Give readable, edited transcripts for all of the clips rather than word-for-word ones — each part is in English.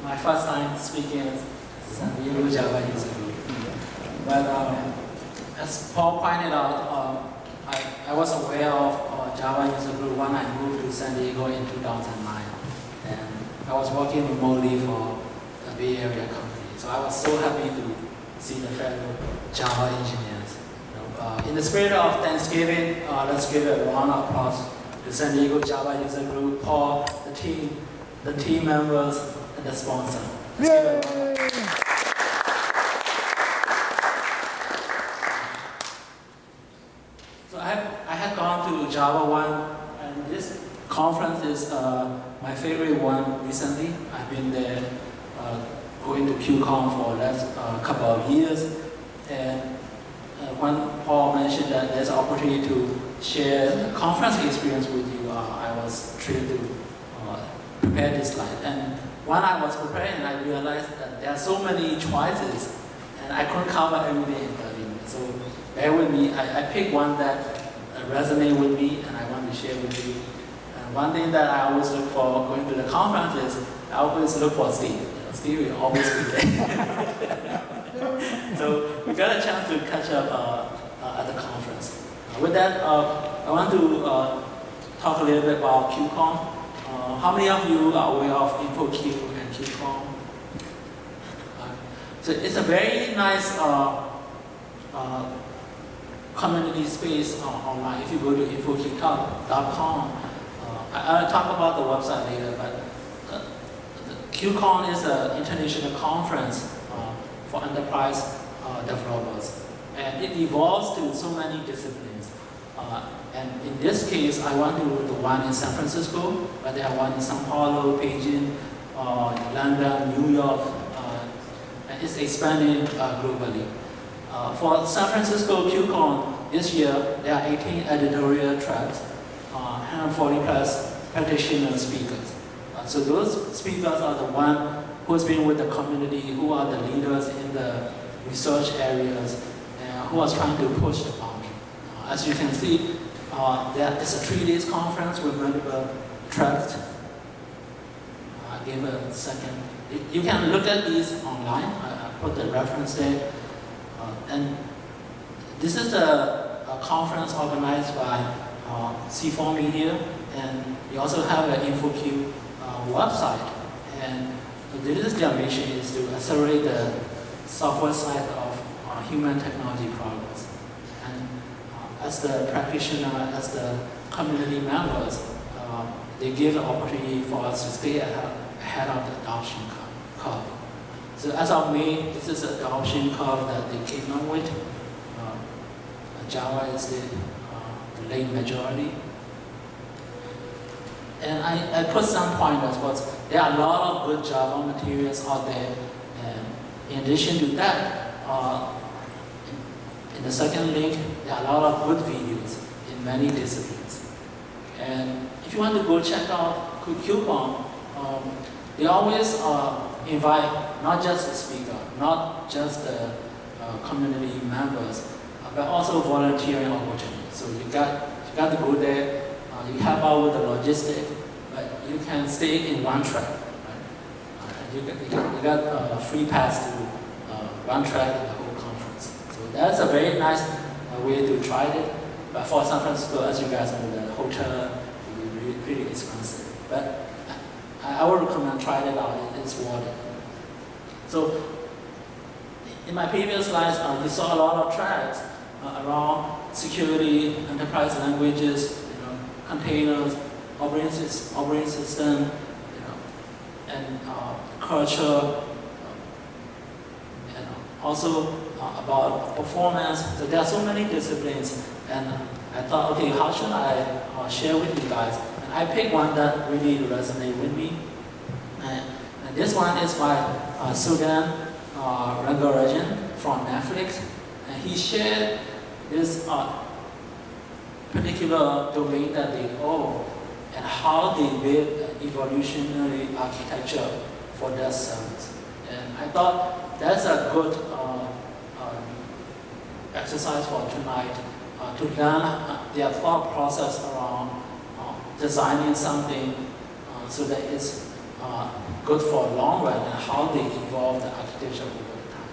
my first time speaking at San Diego Java User Group. But as Paul pointed out, I was aware of Java User Group when I moved to San Diego in 2009. And I was working remotely for a Bay Area company. So I was so happy to see the fellow Java engineers. In the spirit of Thanksgiving, let's give a round of applause to San Diego Java User Group, Paul, the team members, and the sponsor. Let's give a round of applause. So I had gone to Java 1, and this conference is my favorite one recently. I've been there going to QCon for the last couple of years. And when Paul mentioned that there's an opportunity to share the conference experience with you, I was thrilled to prepare this slide. And when I was preparing, I realized that there are so many choices, and I couldn't cover everything in 30 minutes. So bear with me. I picked one that resonated with me, and I want to share with you. And one thing that I always look for going to the conference is I always look for Steve. Steve will always be there. So we got a chance to catch up at the conference. With that, I want to talk a little bit about QCon. How many of you are aware of InfoQ and QCon? So it's a very nice community space online. If you go to infoq.com, I'll talk about the website later, but QCon is an international conference for enterprise developers, and it evolves to so many disciplines. And in this case, I went to the one in San Francisco, but there are one in São Paulo, Beijing, London, New York, and it's expanding globally. For San Francisco QCon this year, there are 18 editorial tracks, 140 plus practitioner speakers. So those speakers are the one who's been with the community, who are the leaders in the research areas, and who are trying to push the boundary. As you can see, there is a 3-day conference with multiple tracks. I give a second. You can look at these online. I put the reference there. And this is a conference organized by C4 Media, and we also have an InfoQ website. And this is their mission, is to accelerate the software side of human technology progress. And as the practitioner, as the community members, they give the opportunity for us to stay ahead of the adoption curve. So as of May, this is the adoption curve that they came up with. Java is the late majority. And I put some pointers, but there are a lot of good Java materials out there. And in addition to that, in the second link, there are a lot of good videos in many disciplines. And if you want to go check out QCon, they always invite not just the speaker, not just the community members, but also volunteering opportunities. So you got to go there. You help out with the logistics, but you can stay in one track. Right? You got a free pass to one track in the whole conference. So that's a very nice way to try it. But for San Francisco, as you guys know, the hotel will be pretty expensive. But I would recommend trying it out. It's worth it. So in my previous slides, you saw a lot of tracks around security, enterprise languages, containers, operating system, and culture, and also about performance. So there are so many disciplines, and I thought, okay, how should I share with you guys? And I picked one that really resonated with me. And this one is by Sudan Rangarajan from Netflix, and he shared this particular domain that they own and how they build evolutionary architecture for their service. And I thought that's a good exercise for tonight to learn their thought process around designing something so that it's good for a long run and how they evolve the architecture over the time.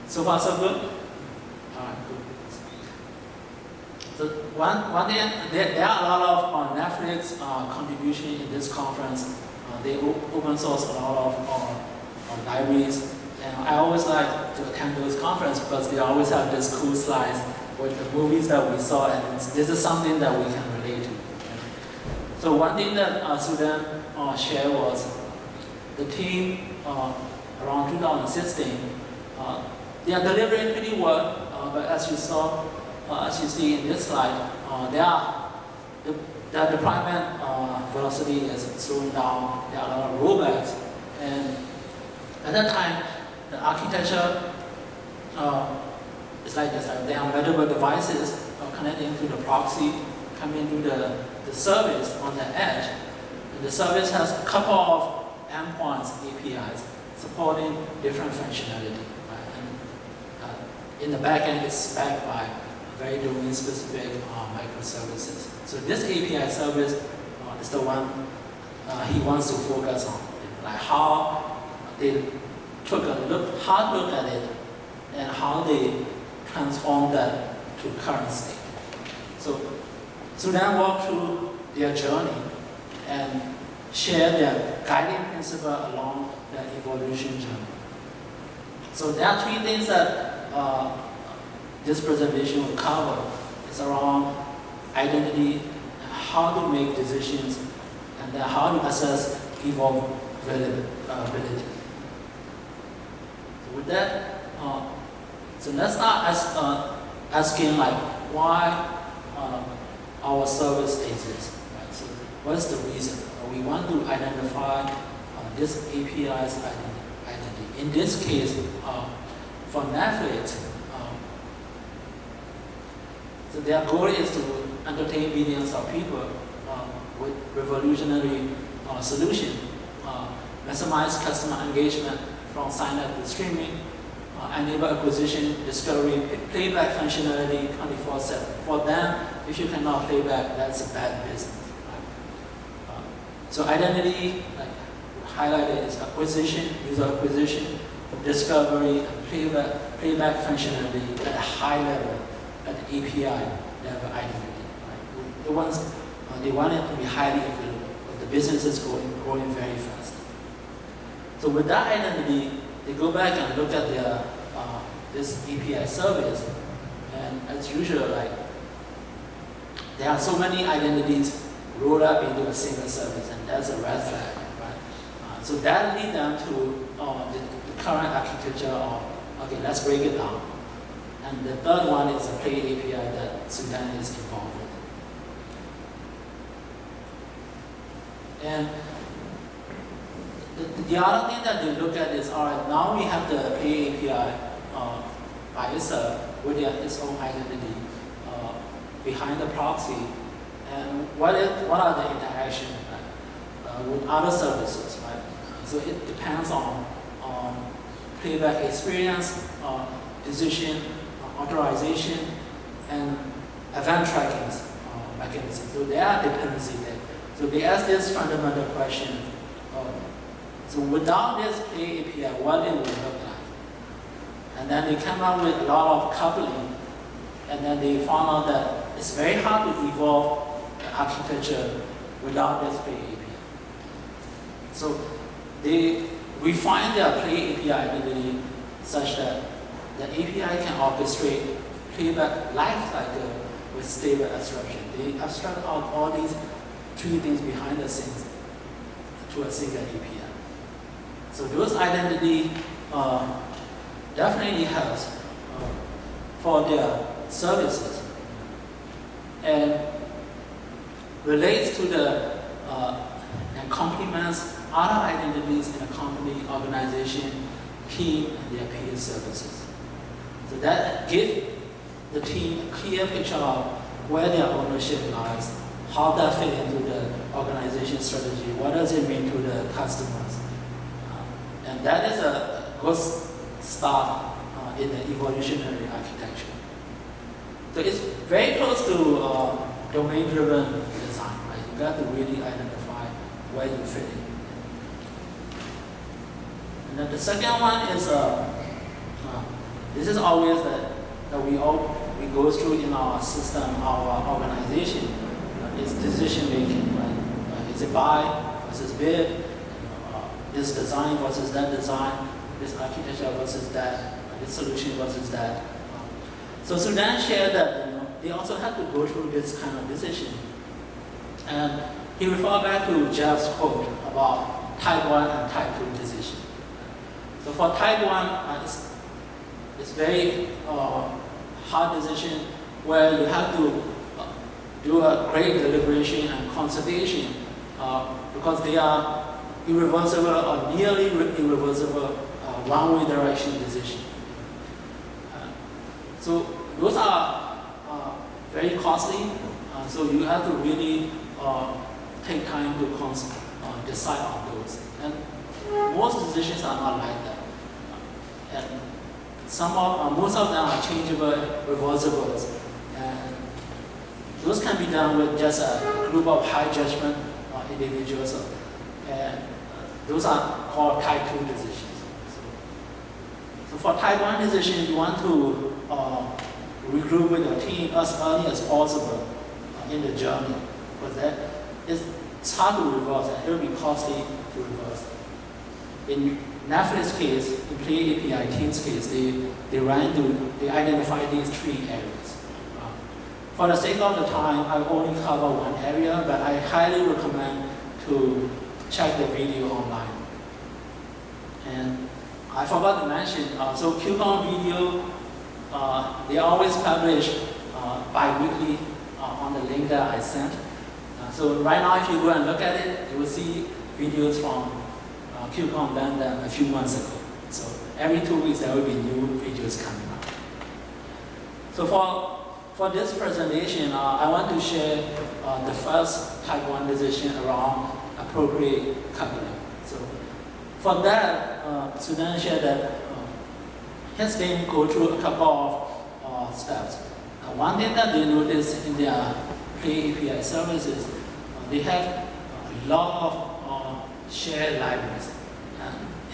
So far, so good? All right, good. So one thing, there are a lot of Netflix contribution in this conference. They open source a lot of libraries. And I always like to attend those conferences because they always have this cool slides with the movies that we saw, and this is something that we can relate to. So one thing that Sudan shared was the team around 2016, they are delivering pretty well, but as you saw, as you see in this slide, the deployment velocity is slowing down. There are a lot of rollbacks, and at that time, the architecture is like this. There are multiple devices connecting to the proxy, coming to the service on the edge. And the service has a couple of endpoints, APIs, supporting different functionality. Right? And in the backend, it's backed by very domain-specific microservices. So this API service is the one he wants to focus on, like how they took a hard look at it and how they transform that to current state. So then walk through their journey and share their guiding principle along their evolution journey. So there are three things that this presentation will cover. It's around identity, how to make decisions, and then how to assess evolvability. So with that, so let's start asking like why our service exists. Right? So what's the reason? We want to identify this API's identity. In this case, for Netflix, so their goal is to entertain billions of people with revolutionary solution, maximize customer engagement from sign-up to streaming, enable acquisition, discovery, playback functionality 24/7. For them, if you cannot play back, that's a bad business. Right? So identity, like highlighted, is acquisition, user acquisition, discovery, and playback functionality at a high level, at the API level identity. Right? They want it to be highly available, but the business is growing very fast. So with that identity, they go back and look at their this API service, and as usual, like there are so many identities rolled up into a single service, and that's a red flag, right? So that leads them to the current architecture of, okay, let's break it down. And the third one is a Play API that Sudan is involved with. And the other thing that they look at is, all right, now we have the Play API by itself with its own identity behind the proxy, and what are the interactions with other services, right? So it depends on playback experience, decision, authorization, and event tracking mechanism. So there are dependencies there. So they ask this fundamental question. So without this Play API, what it would look like? And then they come up with a lot of coupling, and then they found out that it's very hard to evolve the architecture without this Play API. So they refine their Play API identity such that the API can orchestrate playback lifecycle with stable abstraction. They abstract out all these three things behind the scenes to a single API. So those identity definitely helps for their services and relates to the and complements other identities in a company, organization, team, and their peer services. So that gives the team a clear picture of where their ownership lies, how that fit into the organization strategy, what does it mean to the customers. And that is a good start in the evolutionary architecture. So it's very close to domain-driven design, right? You got to really identify where you fit in. And then the second one is, this is always that we go through in our system, our organization. It's decision making, right? Is it buy versus bid? This design versus that design? This architecture versus that? This solution versus that? So Sudan shared that they also have to go through this kind of decision. And he referred back to Jeff's quote about type 1 and type 2 decision. So for type 1, it's very hard decision where you have to do a great deliberation and conservation because they are irreversible or nearly irreversible one-way direction decision. So those are very costly, so you have to really take time to decide on those. And most decisions are not like that. And most of them are changeable, reversibles. And those can be done with just a group of high judgment individuals. And those are called type 2 decisions. So for type 1 decision, you want to regroup with your team as early as possible in the journey. Because it's hard to reverse and it will be costly to reverse. In Netflix case, in Play API Teams case, they identify these 3 areas. For the sake of the time, I only cover one area, but I highly recommend to check the video online. And I forgot to mention, so QCon video, they always publish bi-weekly on the link that I sent. So right now, if you go and look at it, you will see videos from QCon London a few months ago. So every 2 weeks, there will be new videos coming up. So for this presentation, I want to share the first type 1 decision around appropriate coupling. So for that, Sudan shared that his team go through a couple of steps. One thing that they noticed in their Play API services, they have a lot of shared libraries.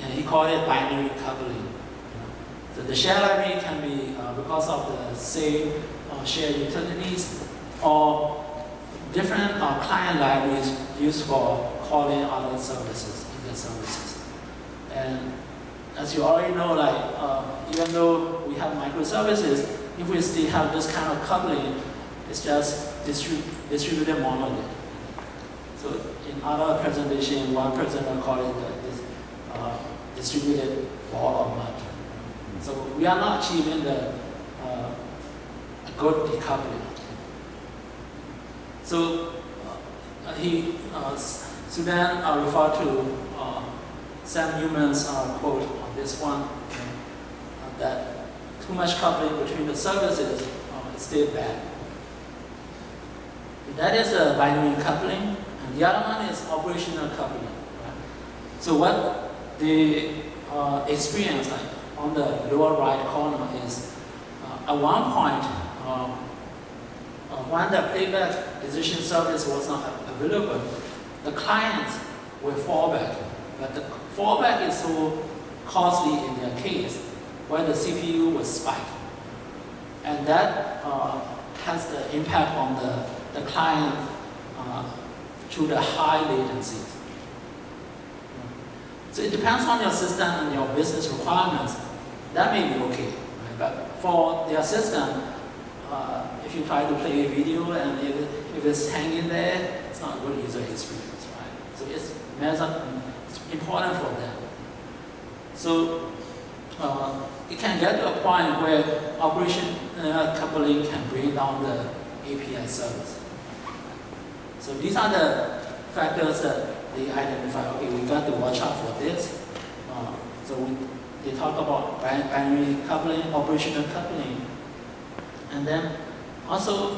And he called it binary coupling. So the shared library can be because of the same shared utilities or different client libraries used for calling other services in the services. And as you already know, even though we have microservices, if we still have this kind of coupling, it's just distributed monolith. So in other presentation, one presenter called it this distributed ball of mud. So we are not achieving a good decoupling. So Sudan referred to Sam Newman's quote on this one, that too much coupling between the services is still bad. That is a binary coupling, and the other one is operational coupling. Right? So what the experience on the lower right corner is, at one point, when the playback decision service was not available, the clients will fall back. But the fallback is so costly in their case, where the CPU will spike. And that has the impact on the client through the high latencies. So it depends on your system and your business requirements. That may be okay, right? But for their system, if you try to play a video and if it's hanging there, it's not a good user experience, right? So it's important for them. So it can get to a point where operation coupling can bring down the API service. So these are the factors that they identify. Okay, we got to watch out for this. They talk about binary coupling, operational coupling, and then also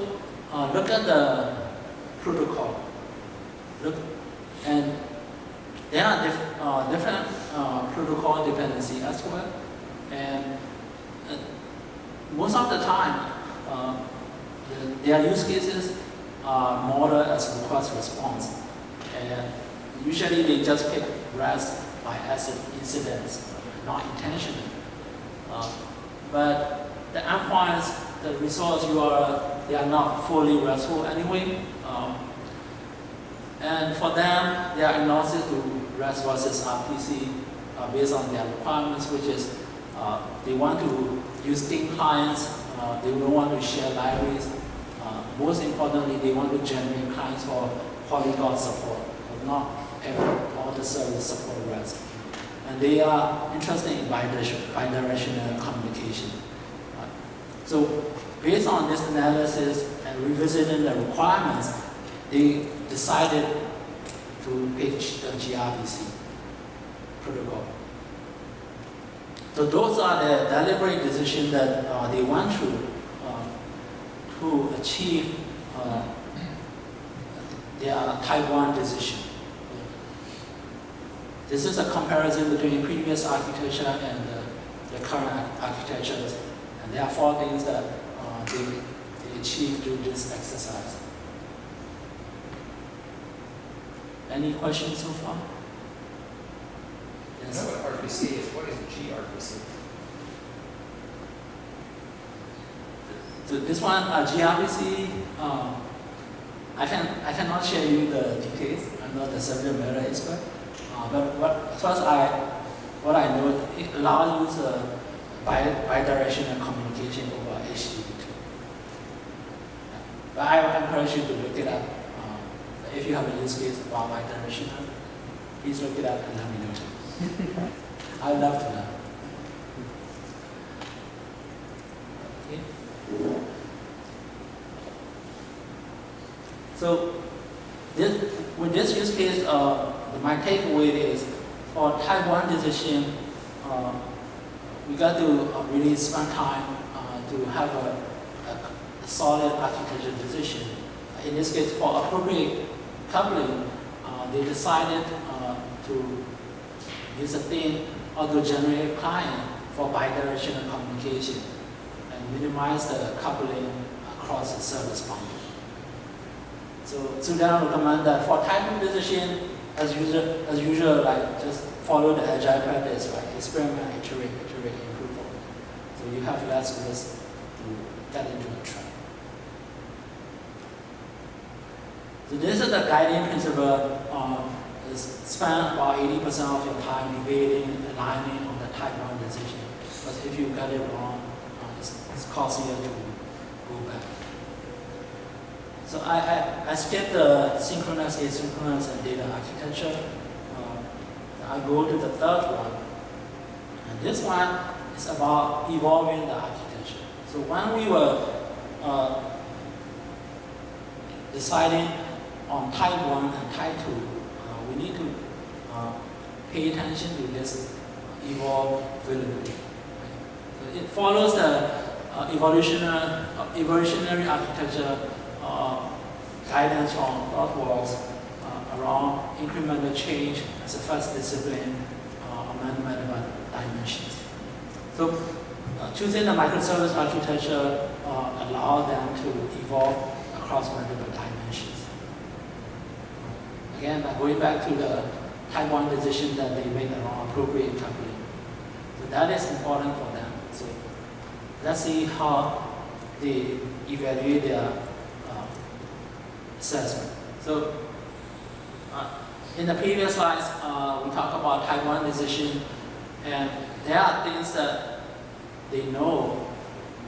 look at the protocol. And there are different protocol dependency as well. And most of the time, their use cases are modeled as request response. And usually they just pick REST by accident incidents, not intentionally. But the endpoints, the results they are not fully RESTful anyway. And for them, their analysis to REST versus RPC based on their requirements, which is they want to use thin clients, they don't want to share libraries. Most importantly, they want to generate clients for polyglot support, but not all the service support REST. And they are interested in bidirectional communication. So based on this analysis and revisiting the requirements, they decided to pitch the gRPC protocol. So those are the deliberate decisions that they went through to achieve their type 1 decision. This is a comparison between previous architecture and the current architectures. And there are 4 things that they achieved through this exercise. Any questions so far? Yes. I know what RPC is. What is gRPC? So this one, gRPC, I cannot share you the details. I'm not the subject matter expert. But what I know, it allows you bidirectional communication over HTTP2. But I encourage you to look it up. If you have a use case about bidirectional, please look it up and let me know. I'd love to know. Okay. So with this use case, my takeaway is for type 1 decision, we got to really spend time to have a solid architecture decision. In this case, for appropriate coupling, they decided to use a thin auto-generated client for bidirectional communication and minimize the coupling across the service bundle. So then I recommend that for type 2 decision, as usual, like just follow the agile practice, right? Experiment, iterate, improve on. So you have less risk to get into a trap. So this is the guiding principle. Is spend about 80% of your time debating, aligning on the type 1 decision. Because if you get it wrong, it's costlier to go back. So I skipped the synchronous, asynchronous, and data architecture. I go to the third one. And this one is about evolving the architecture. So when we were deciding on type 1 and type 2, we need to pay attention to this evolvability. So it follows the evolutionary architecture guidance from ThoughtWorks around incremental change as a first discipline among multiple dimensions. So choosing the microservice architecture allows them to evolve across multiple dimensions. Again, going back to the type 1 decision that they make around appropriate coupling. So that is important for them. So let's see how they evaluate their assessment. So in the previous slides, we talked about type 1 decision, and there are things that they know,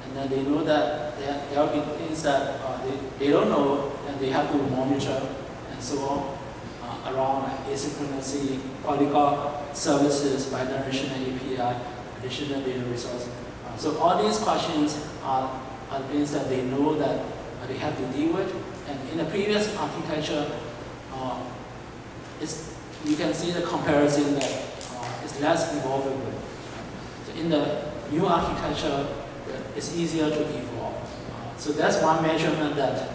and then they know that there will be things that they don't know, and they have to monitor, and so on, around asynchronously, polyglot services, bidirectional API, additional data resource. So all these questions are things that they know that they have to deal with. And in the previous architecture, you can see the comparison that it's less evolvable. So in the new architecture, it's easier to evolve. So that's one measurement that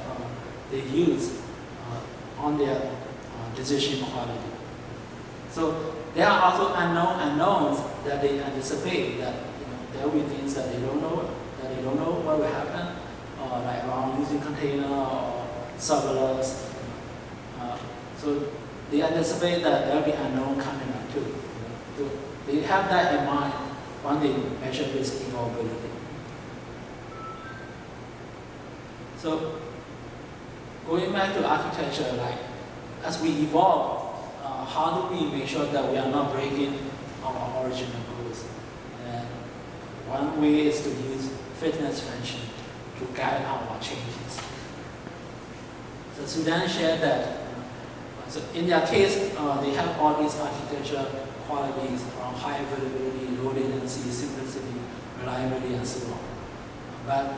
they use on their decision quality. So there are also unknowns that they anticipate that there will be things that they don't know what will happen, like around using container or serverless. So they anticipate that there will be unknown coming up too. So they have that in mind when they measure this evolvability. So going back to architecture, like as we evolve, how do we make sure that we are not breaking our original goals? And one way is to use fitness function to guide our changes. So Sudan shared that. So in their case, they have all these architecture qualities around high availability, low latency, simplicity, reliability, and so on. But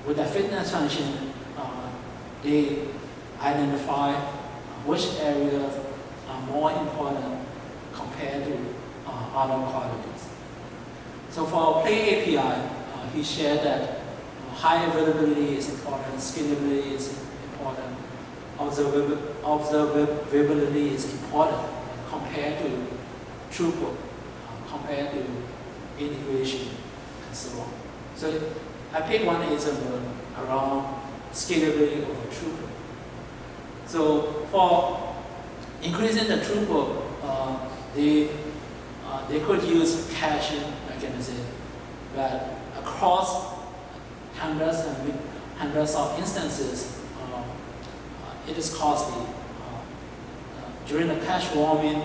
with the fitness function, they identify which areas are more important compared to other qualities. So for Play API, he shared that high availability is important, scalability is important, observability is important compared to throughput, compared to integration, and so on. So I picked one example around scalability over throughput. So for increasing the throughput, they could use caching mechanism, but across hundreds of instances, it is costly. During the cache warming,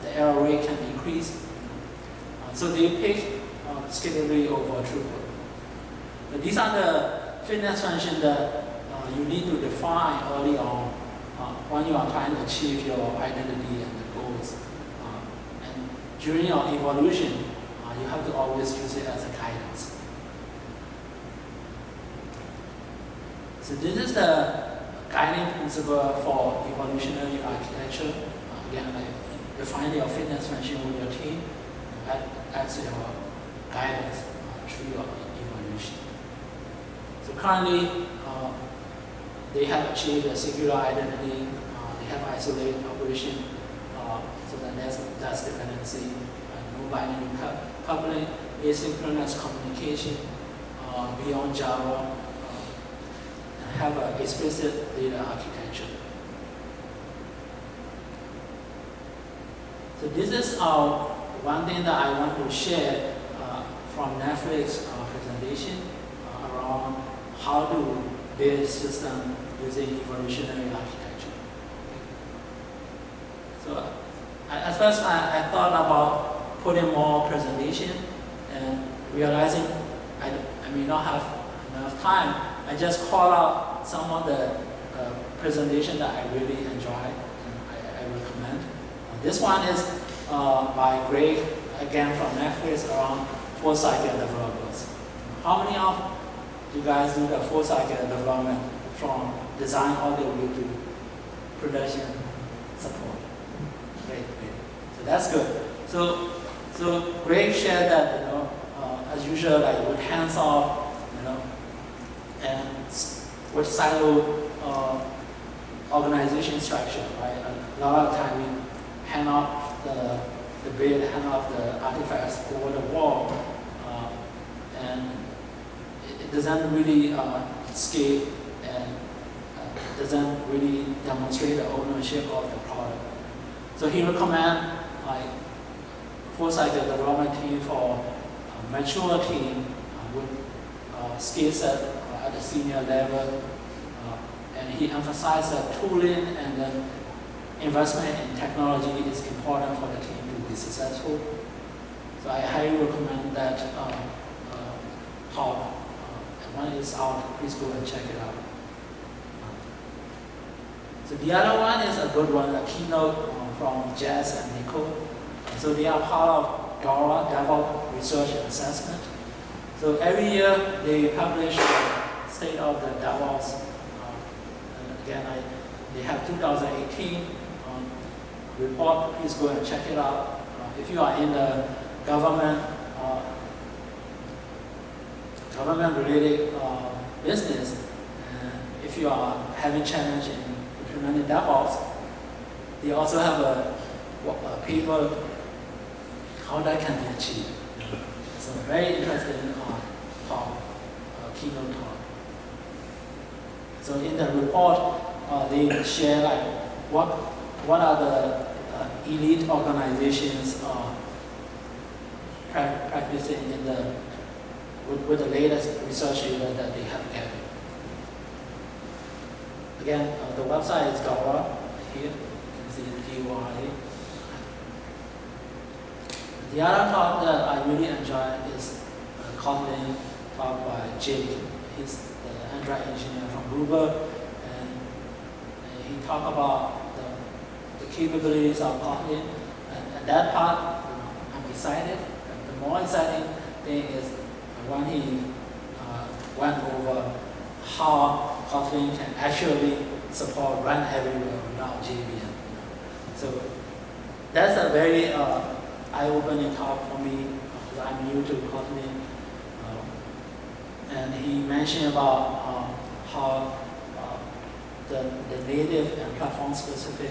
the error rate can increase. So they pick scalability over throughput. But these are the fitness functions that you need to define early on when you are trying to achieve your identity and the goals. And during your evolution, you have to always use it as a guidance. So this is the guiding principle for evolutionary architecture. Again, like define your fitness function with your team as your guidance through your evolution. So currently, they have achieved a singular identity. They have isolated operation, so that that's dependency, no binary coupling, asynchronous communication beyond Java, and have an explicit data architecture. So this is one thing that I want to share from Netflix presentation around how to build system using evolutionary architecture. So at first I thought about putting more presentation and realizing I may not have enough time. I just call out some of the presentation that I really enjoy and I recommend. This one is by Greg, again from Netflix, around full cycle developers. How many of you guys do the full cycle development from design all the way to production support? Great. So that's good. So Greg shared that, as usual, like with hands off, and with silo organization structure, right? A lot of time we hand off the build, hand off the artifacts over the wall, and it doesn't really scale and doesn't really demonstrate the ownership of the product. So he recommends like full cycle development team for a mature team with skill set at the senior level, and he emphasized that tooling and then investment in technology is important for the team to be successful. So I highly recommend that talk. And when it's out, please go and check it out. So the other one is a good one, a keynote from Jazz and Nico. So they are part of DORA, DevOps Research and Assessment. So every year they publish the state of the DevOps. Again, they have 2018 report. Please go and check it out. If you are in the government-related business, if you are having challenge in implementing DevOps, they also have a paper how that can be achieved. So very interesting talk, keynote talk. So in the report, they share like what are the elite organizations practicing with the latest research data that they have gathered. Again, the website is Dora. Here you can see DOI. The other talk that I really enjoy is Kotlin talk by Jake. He's the Android engineer from Google, and he talked about the capabilities of Kotlin. And that part, I'm excited. And the more exciting thing is when he went over how Kotlin can actually support run everywhere without JVM. So that's a very eye-opening talk for me because I'm new to Kotlin. And he mentioned about how the native and platform-specific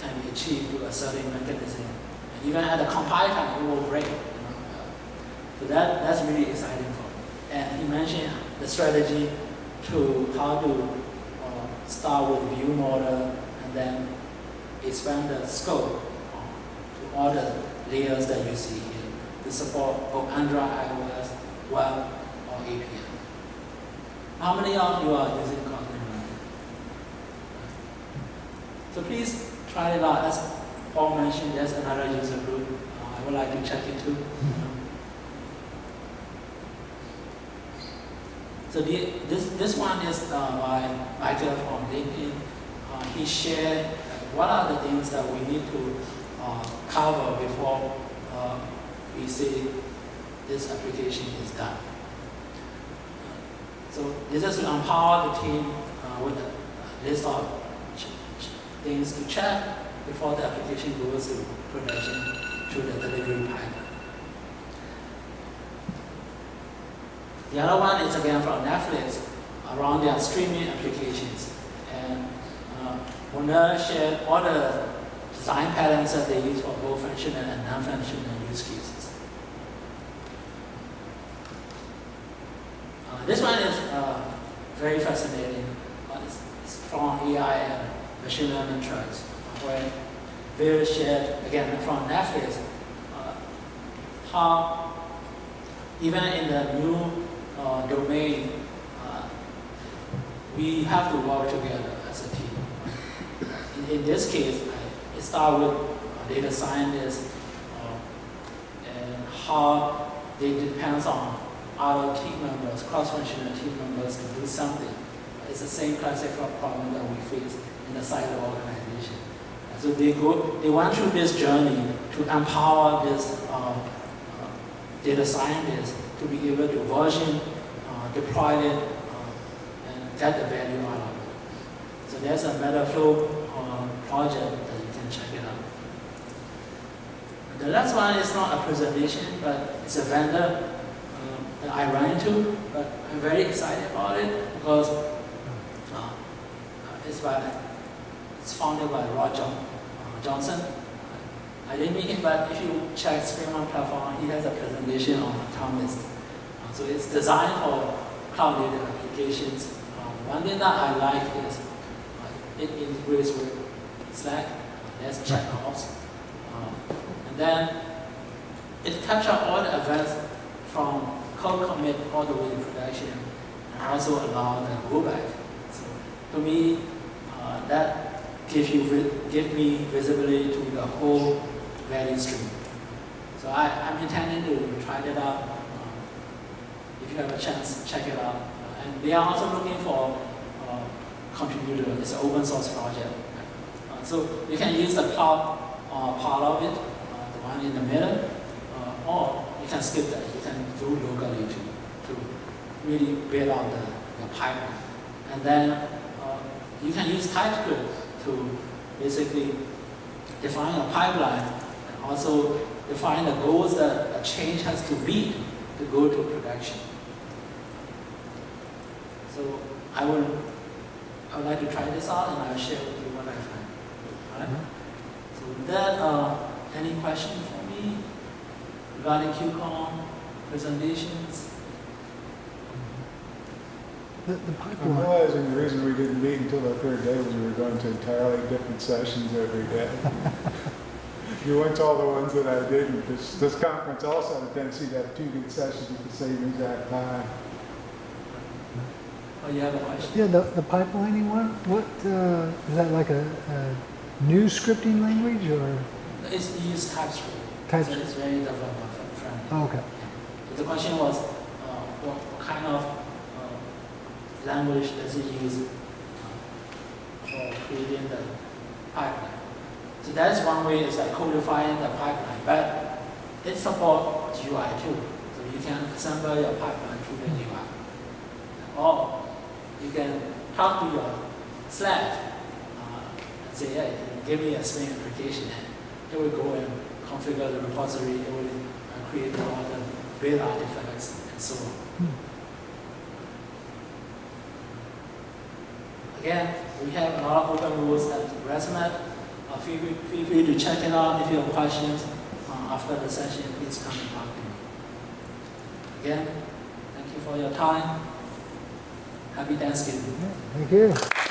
can be achieved through a certain mechanism. And even at the compile time, it will break. So that's really exciting for me. And he mentioned the strategy to how to start with view model and then expand the scope to all the layers that you see here to support both Android, iOS, web, or API. How many of you are using Kotlin right now? So please try it out. As Paul mentioned, there's another user group. I would like to check it too. So this one is by Michael from LinkedIn. He shared what are the things that we need to cover before we say this application is done. So this is to empower the team with a list of things to check before the application goes to production through the delivery pipeline. The other one is again from Netflix around their streaming applications. And Mona shared all the design patterns that they use for both functional and non-functional use cases. This one is very fascinating. It's from AI and machine learning tracks, where they shared, again from Netflix, how even in the new domain, we have to work together as a team. In this case, it starts with data scientists and how they depend on other team members, cross-functional team members to do something. It's the same classic problem that we face in the silo organization. So they went through this journey to empower this data scientists to be able to version, deploy it, and get the value out of it. So there's a Metaflow project that you can check it out. The last one is not a presentation, but it's a vendor that I ran into, but I'm very excited about it because it's founded by Rod Johnson. I didn't meet him, but if you check Screamon platform, he has a presentation on Atomic. So it's designed for cloud-native applications. One thing that I like is it integrates with Slack. There's checkouts. And then it captures all the events from code commit all the way to production and also allow the rollback. So to me, that give me visibility to the whole value stream. So I'm intending to try that out. If you have a chance, check it out. And they are also looking for contributors. It's an open source project. So you can use the cloud part of it, the one in the middle, or you can skip that. You can do locally to really build out the pipeline. And then you can use TypeScript to basically define a pipeline and also define the goals that a change has to meet to go to production. So I would like to try this out and I'll share with you what I find. All right? So with that, any questions for me regarding QCon presentations? The I'm pipeline. realizing the reason we didn't meet until the third day was we were going to entirely different sessions every day. You went to all the ones that I didn't, because this conference also had a tendency to have 2 good sessions at the same exact time. Oh, you have a question? Yeah, the pipelining one, what, is that like a new scripting language or? It's used TypeScript. TypeScript. So it's very developer friendly. Oh, okay. So the question was, what kind of language does it use for creating the pipeline? So that's one way, is like codifying the pipeline, but it supports UI too. So you can assemble your pipeline through the UI. Or you can talk to your Slack and say, hey, give me a Spring application. It will go and configure the repository. It will create all the build artifacts and so on. Again, we have a lot of open rules at ResMed. Feel free to check it out. If you have questions after the session, please come and talk to me. Again, thank you for your time. Happy Thanksgiving. Thank you.